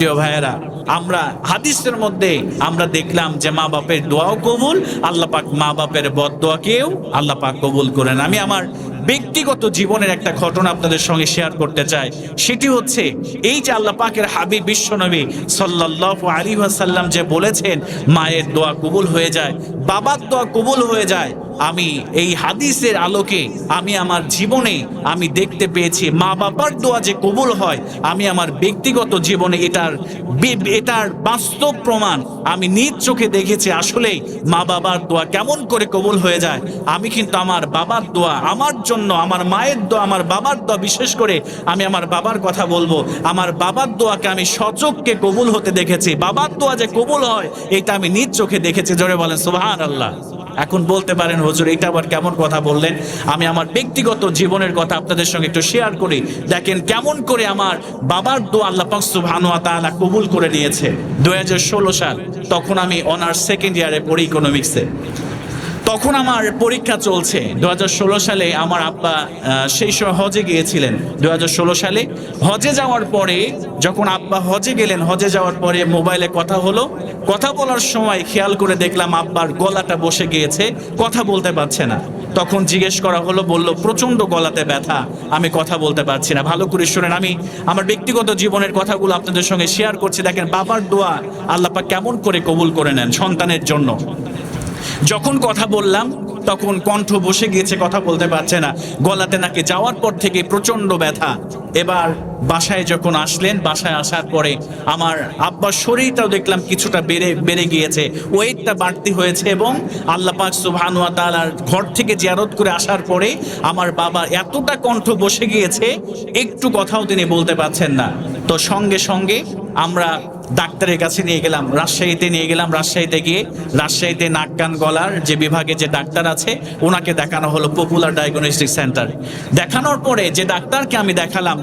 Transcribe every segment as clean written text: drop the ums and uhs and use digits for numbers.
প্রিয় ভাইয়েরা, আমরা হাদিসের মধ্যে আমরা দেখলাম যে মা বাপের দোয়াও কবুল, আল্লাহ পাক মা বাপের বদদোয়াকেও আল্লাহ পাক কবুল করেন। আমি আমার ব্যক্তিগত জীবনের একটা ঘটনা আপনাদের সঙ্গে শেয়ার করতে চাই। সেটি হচ্ছে এই যে আল্লাহ পাকের হাবিব বিশ্বনবী সাল্লাল্লাহু আলাইহি ওয়াসাল্লাম যে বলেছেন মায়ের দোয়া কবুল হয়ে যায়, বাবার দোয়া কবুল হয়ে যায়। আমি এই হাদিসের আলোকে আমি আমার জীবনে আমি দেখতে পেয়েছি মা বাবার দোয়া যে কবুল হয়। আমি আমার ব্যক্তিগত জীবনে এটার বাস্তব প্রমাণ আমি নিজ চোখে দেখেছি। আসলে মা বাবার দোয়া কেমন করে কবুল হয়ে যায়। আমি কিন্তু আমার বাবার দোয়া, আমার জন্য আমার মায়ের দোয়া, আমার বাবার দোয়া, বিশেষ করে আমি আমার বাবার কথা বলবো, আমার বাবার দোয়াকে আমি সচক্ষে কবুল হতে দেখেছি। বাবার দোয়া যে কবুল হয় এটা আমি নিজ চোখে দেখেছি। জোরে বলেন সুবহানাল্লাহ। এখন বলতে পারেন হুজুর এটা আবার কেমন কথা বললেন। আমি আমার ব্যক্তিগত জীবনের কথা আপনাদের সঙ্গে একটু শেয়ার করি। দেখেন কেমন করে আমার বাবার দোয়া আল্লাহ পাক সুবহানাহু ওয়া তাআলা কবুল করে নিয়েছে। 2016 সাল, তখন আমি অনার্স সেকেন্ড ইয়ারে পড়ি ইকোনমিক্সে। তখন আমার পরীক্ষা চলছে। 2016 সালে আমার আব্বা সেই সময় হজে গিয়েছিলেন। 2016 সালে হজে যাওয়ার পরে যখন আব্বা হজে গেলেন, হজে যাওয়ার পরে মোবাইলে কথা হলো। কথা বলার সময় খেয়াল করে দেখলাম আব্বার গলাটা বসে গিয়েছে, কথা বলতে পারছে না। তখন জিজ্ঞেস করা হলো, বলল প্রচন্ড গলাতে ব্যথা, আমি কথা বলতে পারছি না। ভালো করে শুনেন, আমি আমার ব্যক্তিগত জীবনের কথাগুলো আপনাদের সঙ্গে শেয়ার করছি। দেখেন বাবার দোয়া আল্লাহ পাক কেমন করে কবুল করে নেন সন্তানের জন্য। যখন কথা বললাম তখন কণ্ঠ বসে গিয়েছে, কথা বলতে পারছে না, গলাতে নাকি যাওয়ার পর থেকে প্রচন্ড ব্যথা। এবার বাসায় যখন আসলেন, বাসায় আসার পরে আমার আব্বার শরীরটাও দেখলাম কিছুটা বেড়ে গিয়েছে, ওয়েটটা বাড়তি হয়েছে। এবং আল্লাহ পাক সুবহানাহু ওয়া তাআলার ঘর থেকে জিয়ারত করে আসার পরে আমার বাবা এতটা কণ্ঠ বসে গিয়েছে, একটু কথাও তিনি বলতে পারছেন না। তো সঙ্গে সঙ্গে আমরা ডাক্তারের কাছে নিয়ে গেলাম, রাজশাহীতে নিয়ে গেলাম। রাজশাহীতে গিয়ে রাজশাহীতে নাক কান গলার যে বিভাগে যে ডাক্তার আছে ওনাকে দেখানো হলো, পপুলার ডায়াগনস্টিক সেন্টার। দেখানোর পরে যে ডাক্তারকে আমি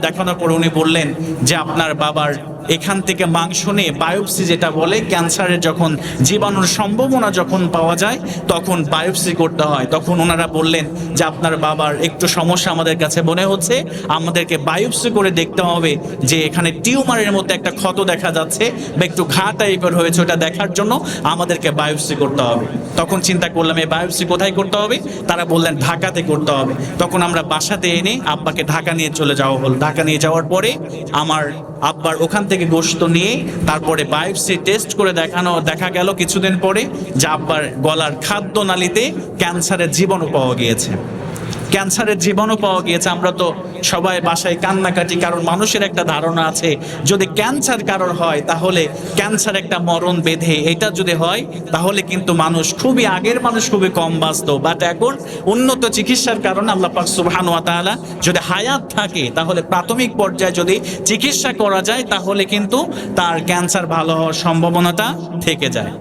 দেখানোর পরে উনি বললেন যে আপনার বাবার এখান থেকে মাংস নিয়ে বায়োপসি, যেটা বলে ক্যান্সারের যখন জীবাণুর সম্ভাবনা যখন পাওয়া যায় তখন বায়োপসি করতে হয়। তখন ওনারা বললেন যে আপনার বাবার একটু সমস্যা আমাদের কাছে মনে হচ্ছে, আমাদেরকে বায়োপসি করে দেখতে হবে যে এখানে টিউমারের মধ্যে একটা ক্ষত দেখা যাচ্ছে বা একটু ঘা টাইপের হয়েছে, ওটা দেখার জন্য আমাদেরকে বায়োপসি করতে হবে। তখন চিন্তা করলাম এই বায়োপসি কোথায় করতে হবে। তারা বললেন ঢাকাতে করতে হবে। তখন আমরা বাসাতে এনে আব্বাকে ঢাকা নিয়ে চলে যাওয়া হলো। ঢাকা নিয়ে যাওয়ার পরে আমার আব্বার ওখান থেকে গোশত নিয়ে তারপরে বায়োপসি টেস্ট করে দেখা গেল কিছুদিন পরে যে আব্বার গলার খাদ্যনালীতে ক্যান্সারের জীবাণু পাওয়া গিয়েছে। ক্যান্সারের জীবাণু পাওয়া গিয়েছে। আমরা তো সবাই বাসায় কান্নাকাটি, কারণ মানুষের একটা ধারণা আছে যদি ক্যান্সার কারোর হয় তাহলে ক্যান্সার একটা মরণ বেঁধে, এটা যদি হয় তাহলে কিন্তু আগের মানুষ খুবই কম বাঁচত। বাট এখন উন্নত চিকিৎসার কারণে আল্লাহ পাক সুবহানাহু ওয়া তাআলা যদি হায়াত থাকে তাহলে প্রাথমিক পর্যায়ে যদি চিকিৎসা করা যায় তাহলে কিন্তু তার ক্যান্সার ভালো হওয়ার সম্ভাবনাটা থেকে যায়।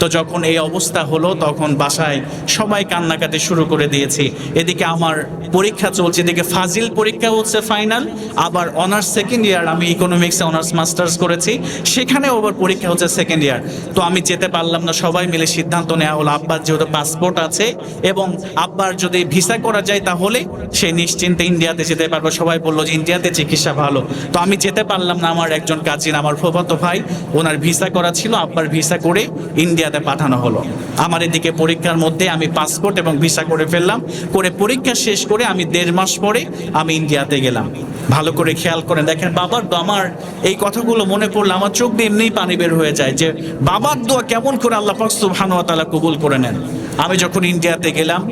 তো যখন এই অবস্থা হলো তখন বাসায় সবাই কান্নাকাটি শুরু করে দিয়েছি। এদিকে আমার পরীক্ষা চলছে, এদিকে ফাজিল পরীক্ষা হচ্ছে ফাইনাল, আবার অনার্স সেকেন্ড ইয়ার, আমি ইকোনমিক্সে অনার্স মাস্টার্স করেছি, সেখানেও আবার পরীক্ষা হচ্ছে সেকেন্ড ইয়ার। তো আমি যেতে পারলাম না। সবাই মিলে সিদ্ধান্ত নেওয়া হলো আব্বার যেহেতু পাসপোর্ট আছে এবং আব্বার যদি ভিসা করা যায় তাহলে সে নিশ্চিন্তে ইন্ডিয়াতে যেতে পারবে। সবাই বললো যে ইন্ডিয়াতে চিকিৎসা ভালো। তো আমি যেতে পারলাম না। আমার একজন কাজিন, আমার ফুফাতো ভাই, ওনার ভিসা করা ছিল, আব্বার ভিসা করে ইন্ডিয়াতে পাঠানো হলো। আমার এদিকে পরীক্ষার মধ্যে আমি পাসপোর্ট এবং ভিসা করে ফেললাম। করে পরীক্ষা শেষ করে আমি 1.5 মাস পরে আমি ইন্ডিয়াতে গেলাম। ভালো করে খেয়াল করে দেখেন বাবার দোয়া, আমার এই কথাগুলো মনে পড়লে আমার চোখ দিয়ে এমনিই পানি বের হয়ে যায় যে বাবার দোয়া কেমন করে আল্লাহ পাক সুবহানাহু ওয়া তাআলা কবুল করে নেন। আমি যখন ইন্ডিয়াতে গেলাম,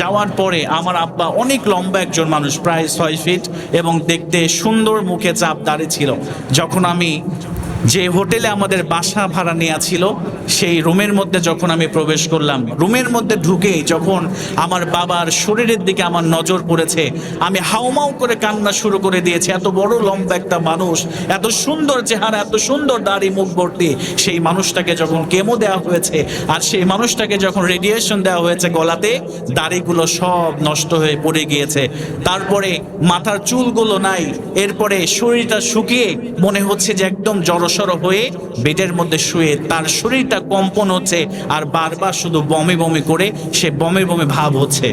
যাওয়ার পরে আমার আব্বা অনেক লম্বা একজন মানুষ, প্রায় 6 ফিট, এবং দেখতে সুন্দর, মুখে চাপ দাড়ি ছিল। যখন আমি যে হোটেলে আমাদের বাসা ভাড়া নেওয়া ছিল সেই রুমের মধ্যে যখন আমি প্রবেশ করলাম, রুমের মধ্যে ঢুকেই যখন আমার বাবার শরীরের দিকে আমার নজর পড়েছে, আমি হাউমাউ করে কান্না শুরু করে দিয়েছি। এত বড় লম্বা একটা মানুষ, এত সুন্দর চেহারা, এত সুন্দর দাড়ি, মুখ ভর্তি, সেই মানুষটাকে যখন কেমো দেওয়া হয়েছে আর সেই মানুষটাকে যখন রেডিয়েশন দেওয়া হয়েছে, গলাতে দাড়িগুলো সব নষ্ট হয়ে পড়ে গিয়েছে, তারপরে মাথার চুলগুলো নাই, এরপরে শরীরটা শুকিয়ে মনে হচ্ছে যে একদম জড়সড় হয়ে বেডের মধ্যে শুয়ে তার শরীরটা কম্পন হচ্ছে আর বারবার শুধু বমি বমি করে সে বমি বমি ভাব হচ্ছে।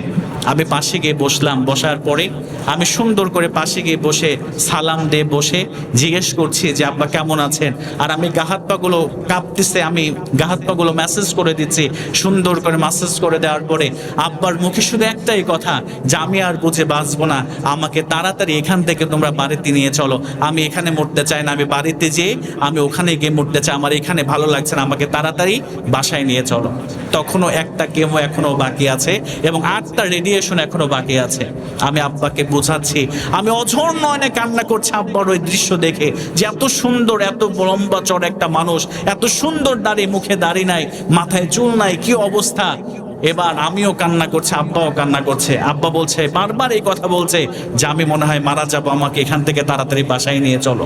আমি পাশে গিয়ে বসলাম। বসার পরে আমি সুন্দর করে পাশে গিয়ে বসে সালাম দিয়ে বসে জিজ্ঞেস করছি যে আব্বা কেমন আছেন। আর আমি গা হাত পাগুলো কাঁপতেছে, আমি গা হাত পাগুলো ম্যাসেজ করে দিচ্ছি। সুন্দর করে ম্যাসেজ করে দেওয়ার পরে আব্বার মুখে শুধু একটাই কথা যে আমি আর বুঝে বাঁচবো না, আমাকে তাড়াতাড়ি এখান থেকে তোমরা বাড়িতে নিয়ে চলো। আমি এখানে মরতে চাই না, আমি বাড়িতে যেয়ে আমি ওখানে গিয়ে মরতে চাই, আমার এখানে ভালো লাগছে না, আমাকে তাড়াতাড়ি বাসায় নিয়ে চলো। তখনও একটা কেমো এখনো বাকি আছে এবং 8টা রেডিয়েশন এখনো বাকি আছে। আমি আব্বাকে বোঝাচ্ছি, আমি অঝর নয়নে কান্না করছি আব্বার ওই দৃশ্য দেখে, যে এত সুন্দর, এত লম্বা চড় একটা মানুষ, এত সুন্দর দাড়ি, মুখে দাড়ি নাই, মাথায় চুল নাই, কি অবস্থা। এবার আমিও কান্না করছি, আব্বাও কান্না করছে। আব্বা বলছে, বারবার এই কথা বলছে যে আমি মনে হয় মারা যাবো, আমাকে এখান থেকে তাড়াতাড়ি বাসায় নিয়ে চলো।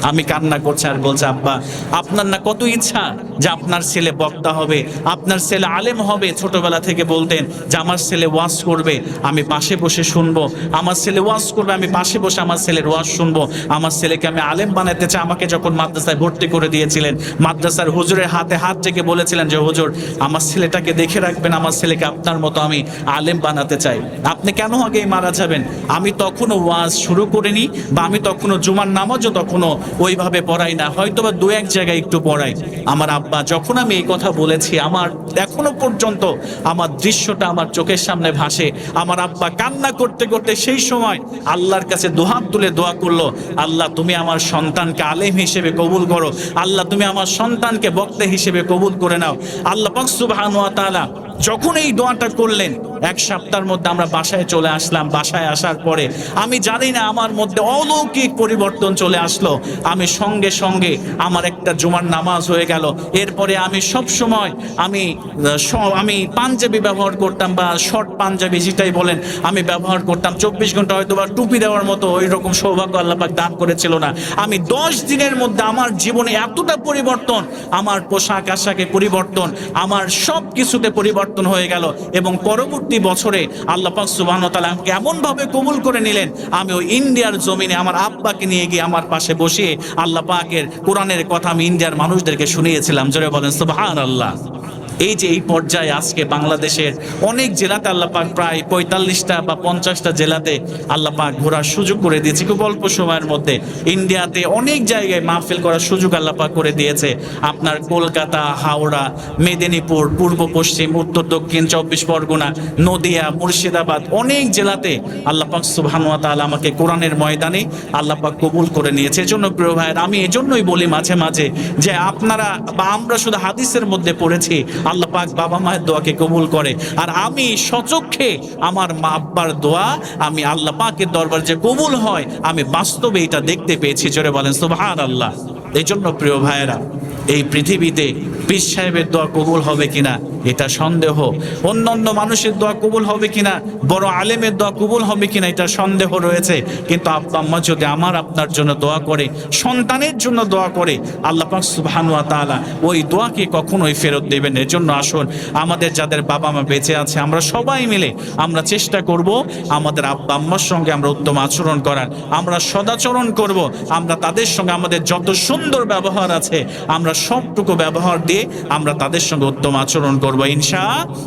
আমি কান্না করছি আর বলছে, আব্বা আপনার না কত ইচ্ছা যে আপনার ছেলে বক্তা হবে, আপনার ছেলে আলেম হবে। ছোটবেলা থেকে বলতেন যে আমার ছেলে ওয়াজ করবে, আমি পাশে বসে শুনবো, আমার ছেলে ওয়াজ করবে, আমি পাশে বসে আমার ছেলের ওয়াজ শুনবো, আমার ছেলেকে আমি আলেম বানাতে চাই। আমাকে যখন মাদ্রাসায় ভর্তি করে দিয়েছিলেন, মাদ্রাসার হুজুরের হাতে হাত রেখে বলেছিলেন যে হুজুর আমার ছেলেটাকে দেখে রাখবেন, আমার ছেলেকে আপনার মতো আমি আলেম বানাতে চাই। আপনি কেন আগে মারা যাবেন? আমি তখনও ওয়াজ শুরু করিনি, বা আমি তখনও জুমার নামাজও তখনও ওইভাবে পড়াই না, হয়তো বা 2-1 জায়গায় একটু পড়াই। আমার আব্বা যখন আমি এই কথা বলেছি, আমার এখনো পর্যন্ত আমার দৃশ্যটা আমার চোখের সামনে ভাসে। আমার আব্বা কান্না করতে করতে সেই সময় আল্লাহর কাছে দুহাত তুলে দোয়া করলো, আল্লাহ তুমি আমার সন্তানকে আলেম হিসেবে কবুল করো, আল্লাহ তুমি আমার সন্তানকে বক্তা হিসেবে কবুল করে নাও। আল্লাহ পাক সুবহানাহু ওয়া তাআলা যখন এই দোয়াটা করলেন, 1 সপ্তাহের মধ্যে আমরা বাসায় চলে আসলাম। বাসায় আসার পরে আমি জানি না আমার মধ্যে অলৌকিক পরিবর্তন চলে আসলো। আমি সঙ্গে সঙ্গে আমার একটা জুমার নামাজ হয়ে গেল। এরপরে আমি সব সময় আমি পাঞ্জাবি ব্যবহার করতাম, বা শর্ট পাঞ্জাবি যেটাই বলেন আমি ব্যবহার করতাম। 24 ঘন্টা হয়তো বা টুপি দেওয়ার মতো ওই রকম সৌভাগ্য আল্লাহ পাক দান করেছিল না। আমি 10 দিনের মধ্যে আমার জীবনে এতটা পরিবর্তন, আমার পোশাক আশাকে পরিবর্তন, আমার সব কিছুতে পরিবর্তন হয়ে গেল। এবং পরবর্তী বছরে আল্লাহ পাক সুবহানাহু ওয়া তাআলা আমাকে এমন ভাবে কবুল করে নিলেন, আমি ওই ইন্ডিয়ার জমিনে আমার আব্বাকে নিয়ে গিয়ে আমার পাশে বসিয়ে আল্লাহ পাকের কোরআনের কথা আমি ইন্ডিয়ার মানুষদেরকে শুনিয়েছিলাম। জোরে বলেন সুবহানাল্লাহ। এই যে এই পর্যায়ে আজকে বাংলাদেশের অনেক জেলাতে আল্লাহ পাক প্রায় 45টা বা 50টা জেলাতে আল্লাহ পাক ঘোরার সুযোগ করে দিয়েছে খুব অল্প সময়ের মধ্যে। ইন্ডিয়াতে অনেক জায়গায় মাহফিল করার সুযোগ আল্লাহ পাক করে দিয়েছে। আপনার কলকাতা, হাওড়া, মেদিনীপুর, পূর্ব পশ্চিম, উত্তর দক্ষিণ 24 পরগনা, নদিয়া, মুর্শিদাবাদ, অনেক জেলাতে আল্লাহ পাক সুবহানাহু ওয়া তাআলা আমাকে কোরআনের ময়দানে আল্লাহ পাক কবুল করে নিয়েছে। এজন্য প্রিয় ভাইয়ের, আমি এজন্যই বলি মাঝে মাঝে যে আপনারা বা আমরা শুধু হাদিসের মধ্যে পড়েছি আল্লাহ পাক বাবা মায়ের দোয়াকে কবুল করে, আর আমি সচক্ষে আমার মা আব্বার দোয়া আমি আল্লাহ পাকের দরবার যে কবুল হয় আমি বাস্তবে এটা দেখতে পেয়েছি। জোরে বলেন সুবহানাল্লাহ। এই জন্য প্রিয় ভাইয়েরা, এই পৃথিবীতে পীর সাহেবের দোয়া কবুল হবে কিনা এটা সন্দেহ, অন্যান্য মানুষের দোয়া কবুল হবে কিনা, বড় আলেমের দোয়া কবুল হবে কিনা এটা সন্দেহ রয়েছে। কিন্তু আব্বা আম্মা যদি আমার আপনার জন্য দোয়া করে, সন্তানের জন্য দোয়া করে, আল্লাহ পাক সুবহানাহু ওয়া তাআলা ওই দোয়াকে কখনোই ফেরত দেবেন। এর জন্য আসুন আমাদের যাদের বাবা মা বেঁচে আছে আমরা সবাই মিলে আমরা চেষ্টা করব আমাদের আব্বা আম্মার সঙ্গে আমরা উত্তম আচরণ করার, আমরা সদাচরণ করব, আমরা তাদের সঙ্গে আমাদের যত সুন্দর ব্যবহার আছে আমরা সবটুকু ব্যবহার দিয়ে আমরা তাদের সঙ্গে উত্তম আচরণ করব ইনশাআল্লাহ।